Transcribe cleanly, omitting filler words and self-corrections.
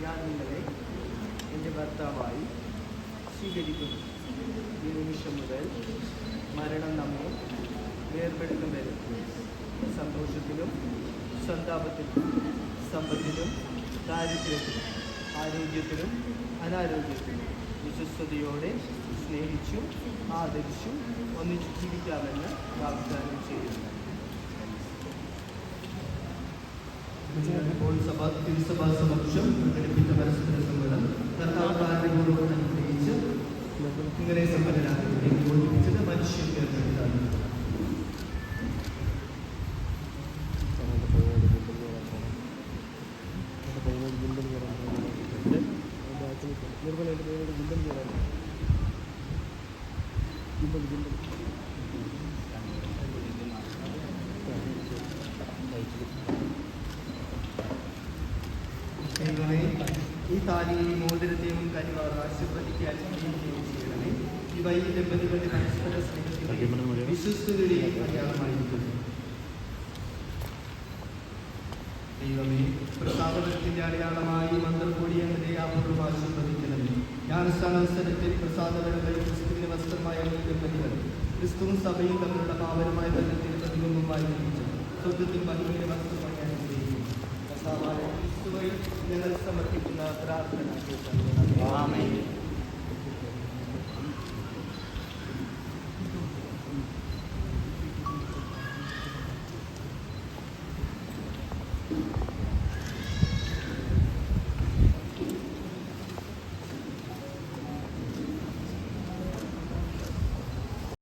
ഞാൻ നിങ്ങളെ എൻ്റെ ഭർത്താവായി സ്വീകരിക്കുന്നു. ഈ നിമിഷം മുതൽ മരണം നമ്മെ വേർപെടുത്തും വരെ സന്തോഷത്തിലും സന്താപത്തിലും സമ്പത്തിലും ദാരിദ്ര്യത്തിലും ആരോഗ്യത്തിലും അനാരോഗ്യത്തിലും വിശ്വസ്തയോടെ സ്നേഹിച്ചും ആദരിച്ചും ഒന്നിച്ചു ജീവിക്കാമെന്ന് വാഗ്ദാനം ചെയ്യുന്നു. ഇപ്പോൾ തിരുസഭാ സമക്ഷം പ്രകടിപ്പിച്ച പരസ്പര സമ്മതം കർത്താവ് അനുഗ്രഹിച്ച് നിങ്ങളെ സമ്പന്നരാക്കി ബോധിപ്പിച്ചത് മനുഷ്യൻ തിരഞ്ഞെടുത്താണ്. ദൈവമേ, ഈ താലിയെയും മോതിരത്തെയും കനിവാർ ആശീർവദിക്കാൻ ചെയ്യണമേ. ഇവ ഈ ദമ്പതികളുടെ പരസ്പര സ്നേഹത്തിന്റെയും വിശ്വസ്തയുടെയും അടയാളമായിരിക്കുന്നു. ദൈവമേ, പ്രസാദത്തിന്റെ അടയാളമായി മന്ത്രകൂടി എന്ന ദയാപൂർവ്വം ആശീർവദിക്കണമേ. ജ്ഞാനസ്ഥാനാവസരത്തിൽ പ്രസാദപരമായി ക്രിസ്തുവിന്റെ വസ്ത്രമായ ദമ്പതികൾ ക്രിസ്തുവും സഭയും തമ്മിലുള്ള പാവനമായ ബന്ധത്തിന് പ്രതിബിംബമായി ലഭിച്ചു സ്വർഗത്തിൽ മഹിമയുടെ വസ്ത്രമായി അനുഗ്രഹിക്കുന്നു. കർത്താവായ ക്രിസ്തുവിൽ ഞങ്ങൾ സമർപ്പിക്കുന്ന പ്രാർത്ഥന.